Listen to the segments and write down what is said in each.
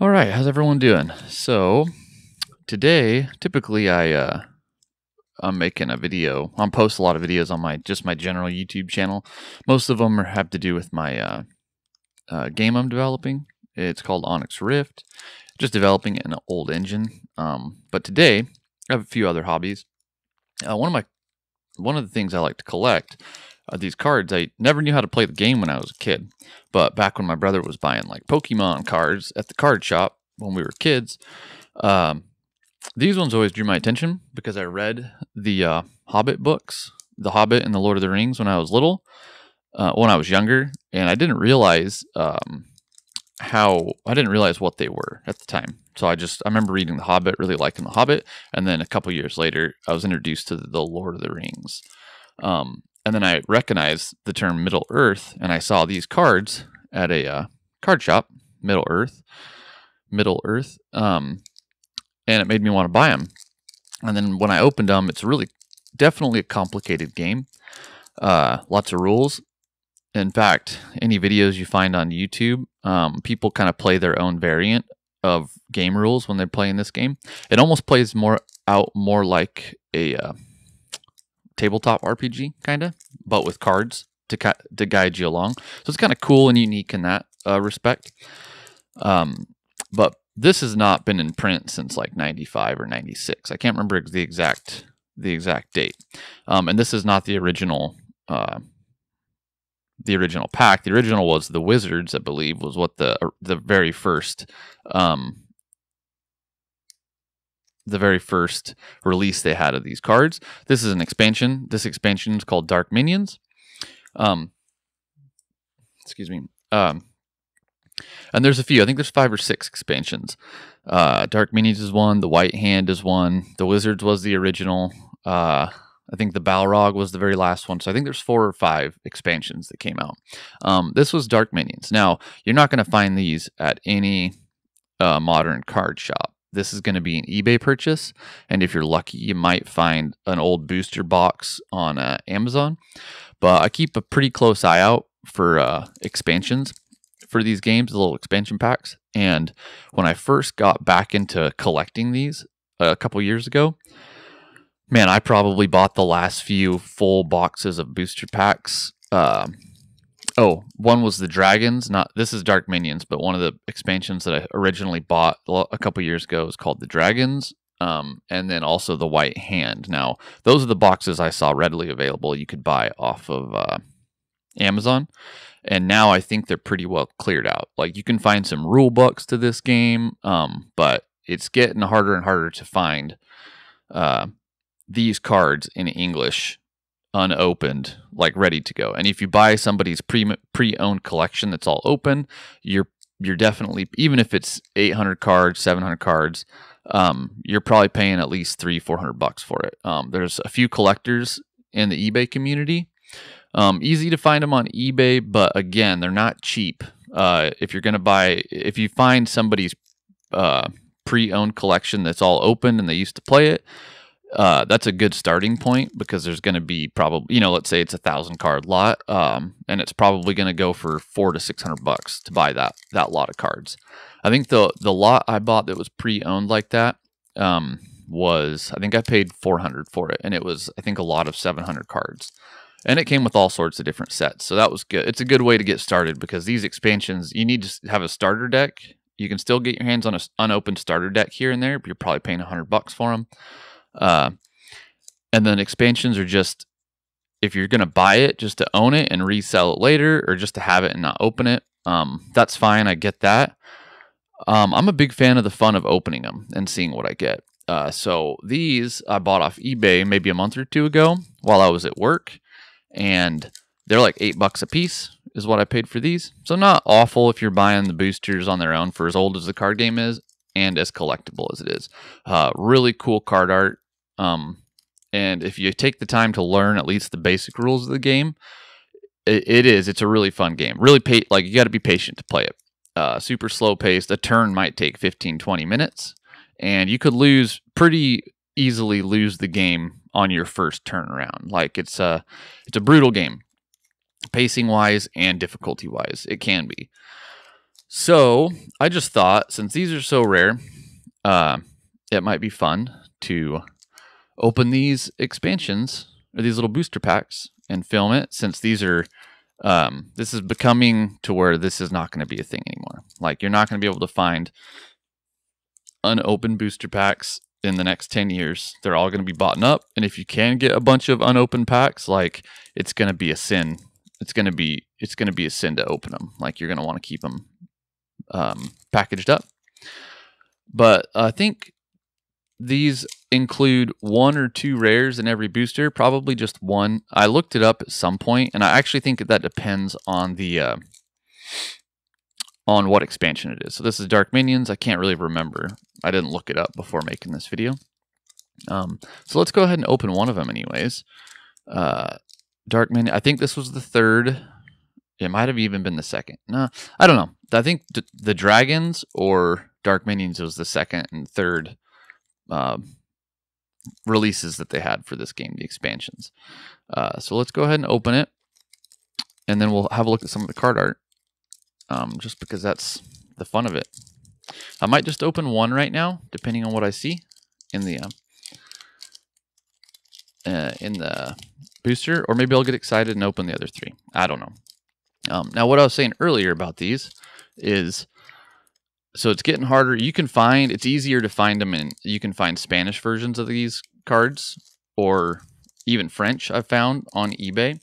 All right, how's everyone doing? So today, typically I'm making a video. I'm post a lot of videos on my general YouTube channel. Most of them have to do with my game I'm developing. It's called Onyx Rift. Just developing an old engine. But today I have a few other hobbies. One of the things I like to collect are these cards. I never knew how to play the game when I was a kid, but back when my brother was buying like Pokemon cards at the card shop when we were kids, um, these ones always drew my attention because I read the Hobbit books, The Hobbit and The Lord of the Rings, when I was when I was younger, and I didn't realize I didn't realize what they were at the time. So I remember reading The Hobbit, really liking The Hobbit, and then a couple years later, I was introduced to The Lord of the Rings. And then I recognized the term Middle Earth, and I saw these cards at a card shop, Middle Earth, and it made me want to buy them. And then when I opened them, it's definitely a complicated game. Lots of rules. In fact, any videos you find on YouTube, people kind of play their own variant of game rules when they're playing this game. It almost plays more like a tabletop RPG, kind of, but with cards to guide you along. So it's kind of cool and unique in that respect. But this has not been in print since like 95 or 96. I can't remember the exact date. And this is not the original pack. The original was the Wizards, I believe, was what the very first release they had of these cards. This is an expansion. This expansion is called Dark Minions. Excuse me. And there's a few. I think there's 5 or 6 expansions. Dark Minions is one. The White Hand is one. The Wizards was the original. I think the Balrog was the very last one. So I think there's 4 or 5 expansions that came out. This was Dark Minions. Now, you're not going to find these at any modern card shop. This is going to be an eBay purchase. And if you're lucky, you might find an old booster box on Amazon. But I keep a pretty close eye out for expansions for these games, the little expansion packs. And when I first got back into collecting these a couple years ago, man, I probably bought the last few full boxes of booster packs. One was the Dragons. This is Dark Minions, but one of the expansions that I originally bought a couple years ago is called the Dragons. And then also the White Hand. Now, those are the boxes I saw readily available you could buy off of Amazon. And now I think they're pretty well cleared out. Like, you can find some rule books to this game, but it's getting harder and harder to find these cards in English unopened, like ready to go. And if you buy somebody's pre-owned collection that's all open, you're definitely, even if it's 800 cards, 700 cards, you're probably paying at least $300-400 for it. There's a few collectors in the eBay community. Easy to find them on eBay, but again, they're not cheap. If you find somebody's pre-owned collection that's all open and they used to play it, that's a good starting point, because there's going to be probably, let's say it's 1,000 card lot, and it's probably going to go for $400 to $600 to buy that lot of cards. I think the lot I bought that was pre-owned like that I think I paid $400 for it, and it was, I think, a lot of 700 cards. And it came with all sorts of different sets, so that was good. It's a good way to get started, because these expansions, you need to have a starter deck. You can still get your hands on an unopened starter deck here and there, but you're probably paying $100 for them. And then expansions are just, if you're going to buy it just to own it and resell it later, or just to have it and not open it, that's fine. I get that. I'm a big fan of the fun of opening them and seeing what I get. So these I bought off eBay maybe a month or 2 ago while I was at work, and they're like $8 a piece is what I paid for these. So not awful if you're buying the boosters on their own for as old as the card game is and as collectible as it is. Really cool card art. And if you take the time to learn at least the basic rules of the game, it's a really fun game. Really, you got to be patient to play it. Super slow paced. A turn might take 15-20 minutes, and you could pretty easily lose the game on your first turn around. Like, it's a brutal game, pacing wise and difficulty wise. It can be. So I just thought, since these are so rare, it might be fun to open these expansions or these little booster packs and film it, since these are this is becoming to where this is not going to be a thing anymore. Like, you're not going to be able to find unopened booster packs in the next 10 years. They're all going to be bought up, and if you can get a bunch of unopened packs, like, it's going to be a sin. It's going to be a sin to open them. Like, you're going to want to keep them packaged up. But I think these include 1 or 2 rares in every booster, probably just 1. I looked it up at some point, and I actually think that depends on the on what expansion it is. So this is Dark Minions. I can't really remember. I didn't look it up before making this video. So let's go ahead and open one of them anyways. Dark Minion. I think this was the 3rd. It might have even been the 2nd. No, I don't know. I think the Dragons or Dark Minions was the 2nd and 3rd releases that they had for this game, the expansions. So let's go ahead and open it, and then we'll have a look at some of the card art, just because that's the fun of it. I might just open one right now, depending on what I see in the booster, or maybe I'll get excited and open the other 3. I don't know. Now, what I was saying earlier about these is, so it's getting harder. It's easier to find them you can find Spanish versions of these cards, or even French, I've found on eBay.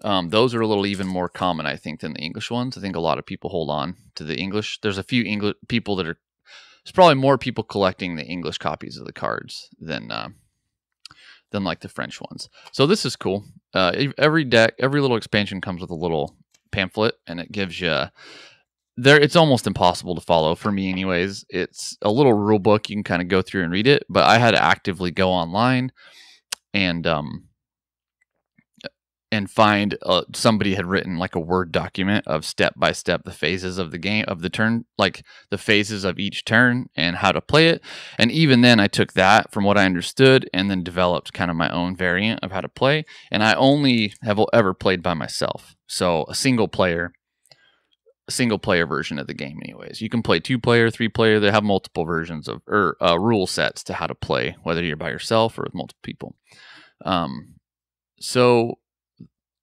Those are a little even more common, I think, than the English ones. I think a lot of people hold on to the English. There's a few English people there's probably more people collecting the English copies of the cards than like the French ones. So this is cool. Every little expansion comes with a little pamphlet, and it gives you it's almost impossible to follow for me anyways. It's a little rule book. You can kind of go through and read it, but I had to actively go online and find somebody had written like a Word document of step by step the phases of the game, of the turn, like the phases of each turn and how to play it. And even then I took that from what I understood and then developed kind of my own variant of how to play. And I only have ever played by myself. So a single player version of the game anyways. You can play 2-player, 3-player. They have multiple versions of rule sets to how to play, whether you're by yourself or with multiple people. So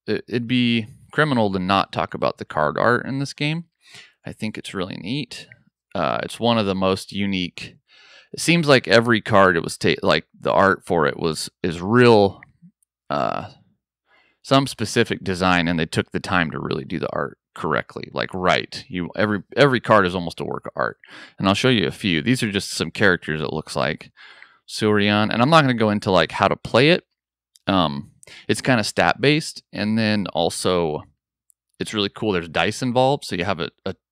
it'd be criminal to not talk about the card art in this game. I think it's really neat. It's one of the most unique. It seems like every card it was like the art for it is real, some specific design, and they took the time to really do the art correctly, like right. Every card is almost a work of art, and I'll show you a few. These are just some characters. It looks like Surian, and I'm not going to go into like how to play it. It's kind of stat based, and then also it's really cool. There's dice involved, so you have a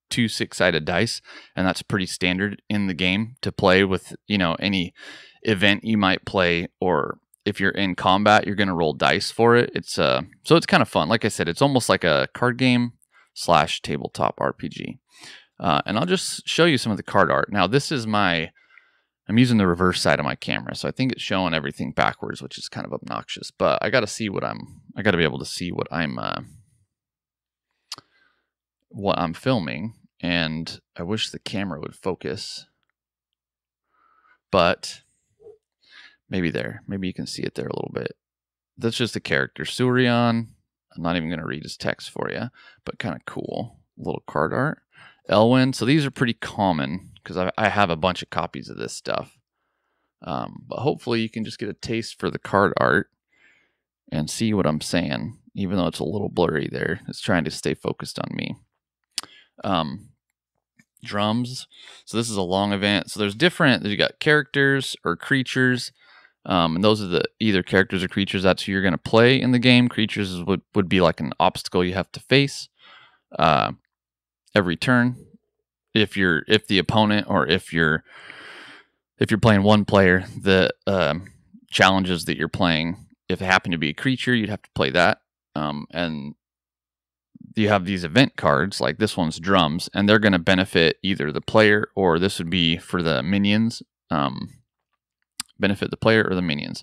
2 6-sided dice, and that's pretty standard in the game to play with. Any event you might play, or if you're in combat, you're going to roll dice for it. It's so it's kind of fun. Like I said, it's almost like a card game / tabletop RPG. And I'll just show you some of the card art. Now, this is I'm using the reverse side of my camera, so I think it's showing everything backwards, which is kind of obnoxious. But I got to see I got to be able to see what I'm filming, and I wish the camera would focus. But maybe you can see it there a little bit. That's just a character, Surian. I'm not even going to read his text for you, but kind of cool little card art. Elwyn. So these are pretty common because I have a bunch of copies of this stuff. But hopefully you can just get a taste for the card art and see what I'm saying, even though it's a little blurry there. It's trying to stay focused on me. Drums. So this is a long event. So there's you got characters or creatures. And those are either characters or creatures. That's who you're going to play in the game. Creatures would be like an obstacle you have to face every turn. If the opponent, or if you're playing one player, the challenges that you're playing, if it happened to be a creature, you'd have to play that. And you have these event cards, like this one's drums, and they're going to benefit either the player, or this would be for the minions. Benefit the player or the minions.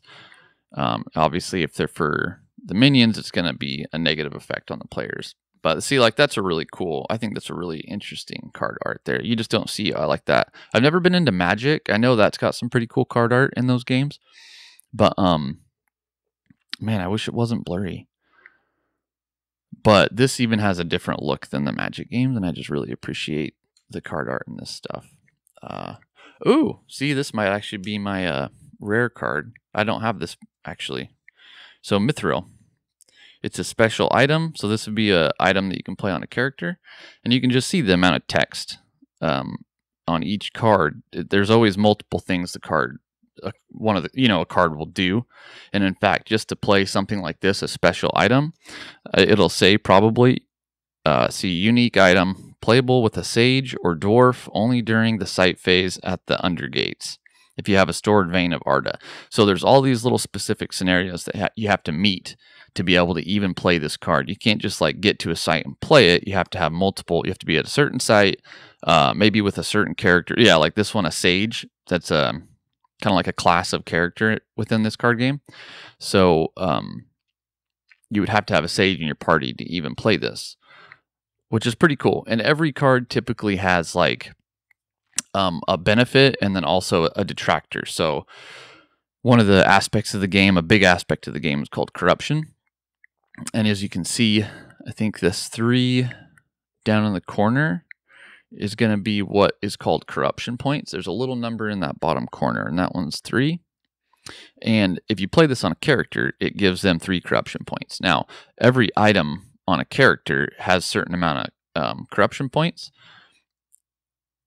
Obviously, if they're for the minions, it's going to be a negative effect on the players. But see, like that's a really cool. I think that's a really interesting card art there. You just don't see like that. I've never been into Magic. I know that's got some pretty cool card art in those games, but man, I wish it wasn't blurry. But this even has a different look than the Magic games, and I just really appreciate the card art in this stuff. Ooh, see, this might actually be my rare card. I don't have this actually. So Mithril. It's a special item, so this would be an item that you can play on a character, and you can just see the amount of text on each card. There's always multiple things the card, a card will do, and in fact, just to play something like this, a special item, it'll say probably, see unique item, playable with a sage or dwarf only during the sight phase at the undergates. If you have a stored vein of Arda. So there's all these little specific scenarios that you have to meet to be able to even play this card. You can't just like get to a site and play it. You have to have multiple. You have to be at a certain site, maybe with a certain character. Yeah, like this one, a sage. That's kind of like a class of character within this card game. So you would have to have a sage in your party to even play this, which is pretty cool. And every card typically has like a benefit and then also a detractor. So one of the aspects of the game, a big aspect of the game, is called corruption. And as you can see, I think this 3 down in the corner is going to be what is called corruption points. There's a little number in that bottom corner, and that one's 3. And if you play this on a character, it gives them 3 corruption points. Now, every item on a character has a certain amount of corruption points.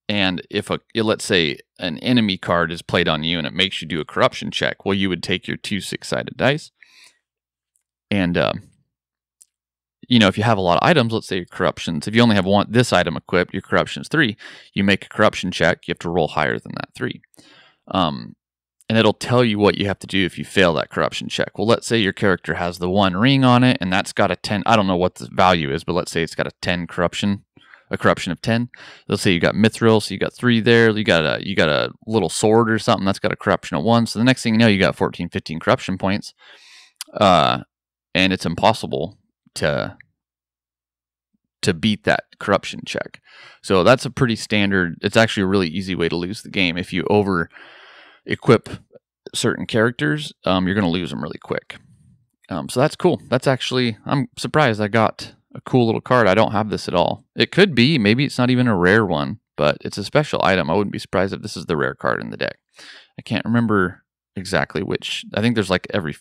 And if let's say an enemy card is played on you and it makes you do a corruption check, well, you would take your 2 6-sided dice. And, if you have a lot of items, let's say your corruptions, if you only have this item equipped, your corruption's 3, you make a corruption check, you have to roll higher than that 3. And it'll tell you what you have to do if you fail that corruption check. Well, let's say your character has the 1 ring on it, and that's got a 10. I don't know what the value is, but let's say it's got a 10 corruption. A corruption of 10. Let's say you got mithril, so you got 3 there. You got a little sword or something that's got a corruption of 1. So the next thing you know, you got 14, 15 corruption points, and it's impossible to beat that corruption check. So that's a pretty standard. It's actually a really easy way to lose the game. If you over equip certain characters, you're going to lose them really quick. So that's cool. That's actually, I'm surprised I got a cool little card. I don't have this at all. It could be, maybe it's not even a rare one, but it's a special item. I wouldn't be surprised if this is the rare card in the deck. I can't remember exactly which. I think there's like the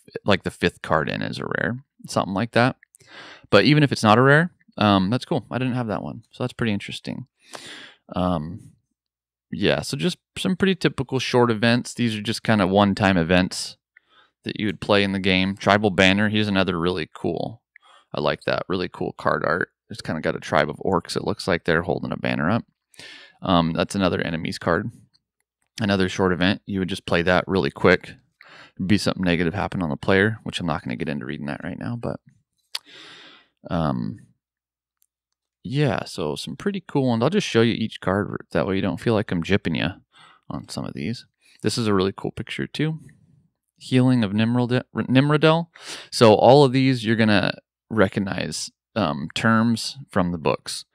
5th card in is a rare, something like that. But even if it's not a rare, that's cool. I didn't have that one, so that's pretty interesting. Yeah, so just some pretty typical short events. These are just kind of one-time events that you would play in the game. Tribal Banner, here's another really cool. I like that. Really cool card art. It's kind of got a tribe of orcs. It looks like they're holding a banner up. That's another enemies card. Another short event. You would just play that really quick. It'd be something negative happen on the player, which I'm not going to get into reading that right now. But yeah, so some pretty cool ones. I'll just show you each card. That way you don't feel like I'm jipping you on some of these. This is a really cool picture too. Healing of Nimrodel. So all of these you're going to recognize terms from the books.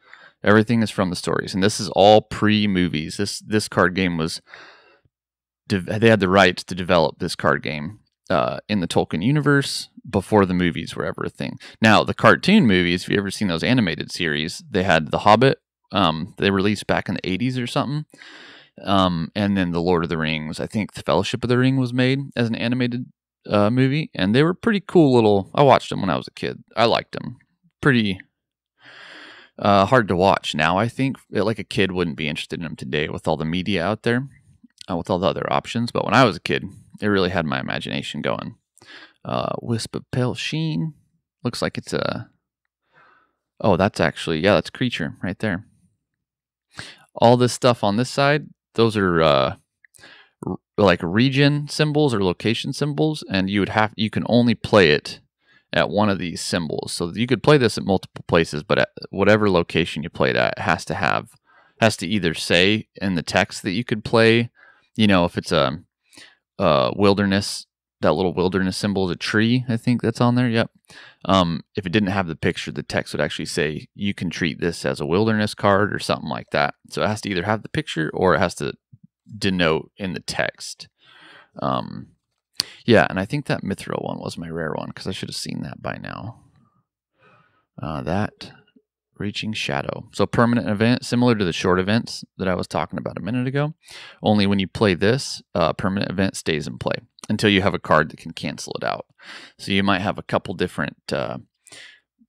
Everything is from the stories, and this is all pre-movies. This card game was they had the rights to develop this card game in the Tolkien universe before the movies were ever a thing. Now the cartoon movies, if you ever seen those animated series, they had The Hobbit. They released back in the 80s or something, and then The Lord of the Rings. I think The Fellowship of the Ring was made as an animated movie, and they were pretty cool little. I watched them when I was a kid. I liked them. Pretty hard to watch now. I think like a kid wouldn't be interested in them today with all the media out there, with all the other options. But when I was a kid, it really had my imagination going. Wisp of Pale Sheen. Looks like it's a. Oh, that's actually, yeah, that's Creature right there. All this stuff on this side, those are like region symbols or location symbols, and you can only play it at one of these symbols. So you could play this at multiple places, but at whatever location you play it at, it has to either say in the text that you could play, if it's a wilderness that little wilderness symbol is a tree. I think that's on there. Yep. If it didn't have the picture, the text would actually say you can treat this as a wilderness card or something like that. So it has to either have the picture or it has to denote in the text. Yeah, and I think that Mithril one was my rare one because I should have seen that by now. That Reaching Shadow. So permanent event, similar to the short events that I was talking about a minute ago. Only when you play this, permanent event stays in play until you have a card that can cancel it out. So you might have a couple different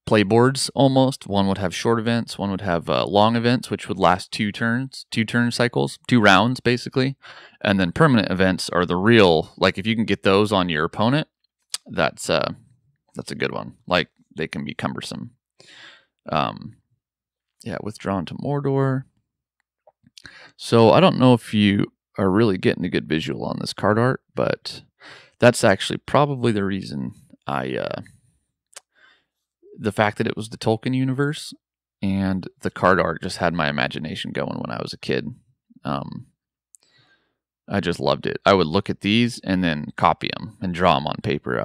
play boards almost. One would have short events, one would have long events, which would last 2 turn cycles, 2 rounds basically. And then permanent events are the real, like if you can get those on your opponent, that's a good one. Like they can be cumbersome. Yeah, Withdrawn to Mordor. So I don't know if you are really getting a good visual on this card art, but that's actually probably the reason the fact that it was the Tolkien universe and the card art just had my imagination going when I was a kid. I just loved it. I would look at these and then copy them and draw them on paper.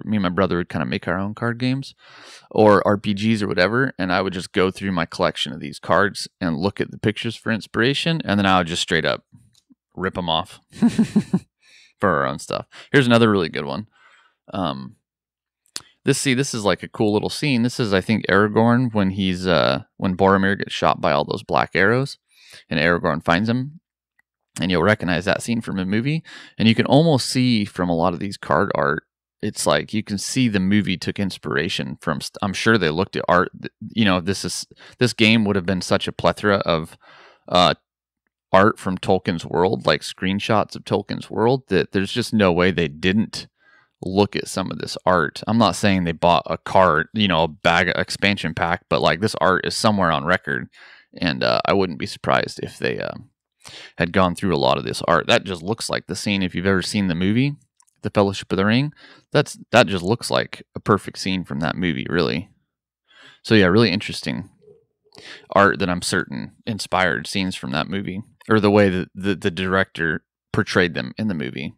Me and my brother would kind of make our own card games or RPGs or whatever, and I would just go through my collection of these cards and look at the pictures for inspiration, and then I would just straight up rip them off for our own stuff. Here's another really good one. This is like a cool little scene. This is, I think, Aragorn when when Boromir gets shot by all those black arrows, and Aragorn finds him. And you'll recognize that scene from a movie. And you can almost see from a lot of these card art, it's like you can see the movie took inspiration from. I'm sure they looked at art. You know, this game would have been such a plethora of art from Tolkien's world, like screenshots of Tolkien's world, that there's just no way they didn't look at some of this art. I'm not saying they bought a card, a bag of expansion pack, but like this art is somewhere on record, and I wouldn't be surprised if they had gone through a lot of this art. That just looks like the scene. If you've ever seen the movie, The Fellowship of the Ring, that just looks like a perfect scene from that movie, really. So yeah, really interesting art that I'm certain inspired scenes from that movie, or the way that the director portrayed them in the movie.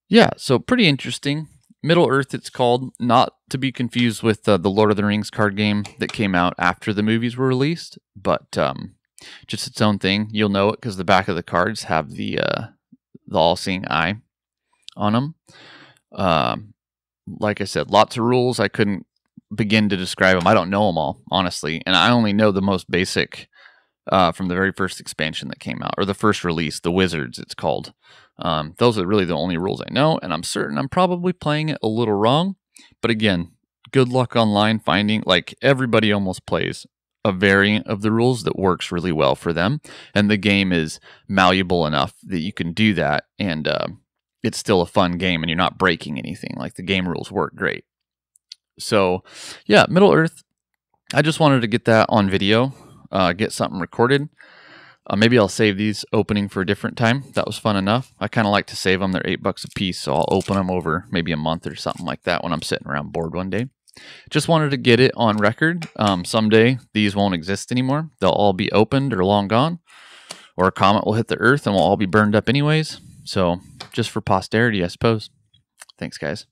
Yeah, so pretty interesting. Middle Earth, it's called, not to be confused with the Lord of the Rings card game that came out after the movies were released, but just its own thing. You'll know it because the back of the cards have the all-seeing eye on them. Like I said, lots of rules. I couldn't begin to describe them. I don't know them all, honestly, and I only know the most basic from the very first expansion that came out, or the first release, the Wizards, it's called. Those are really the only rules I know, and I'm certain I'm probably playing it a little wrong. But again, good luck online finding, like, everybody almost plays a variant of the rules that works really well for them, and the game is malleable enough that you can do that, and it's still a fun game, and you're not breaking anything. Like, the game rules work great. So, yeah, Middle Earth, I just wanted to get that on video, get something recorded. Maybe I'll save these opening for a different time. That was fun enough. I kind of like to save them. They're $8 a piece, so I'll open them over maybe a month or something like that when I'm sitting around bored one day. Just wanted to get it on record. Someday these won't exist anymore. They'll all be opened or long gone, or a comet will hit the earth and we'll all be burned up anyways. So just for posterity, I suppose. Thanks, guys.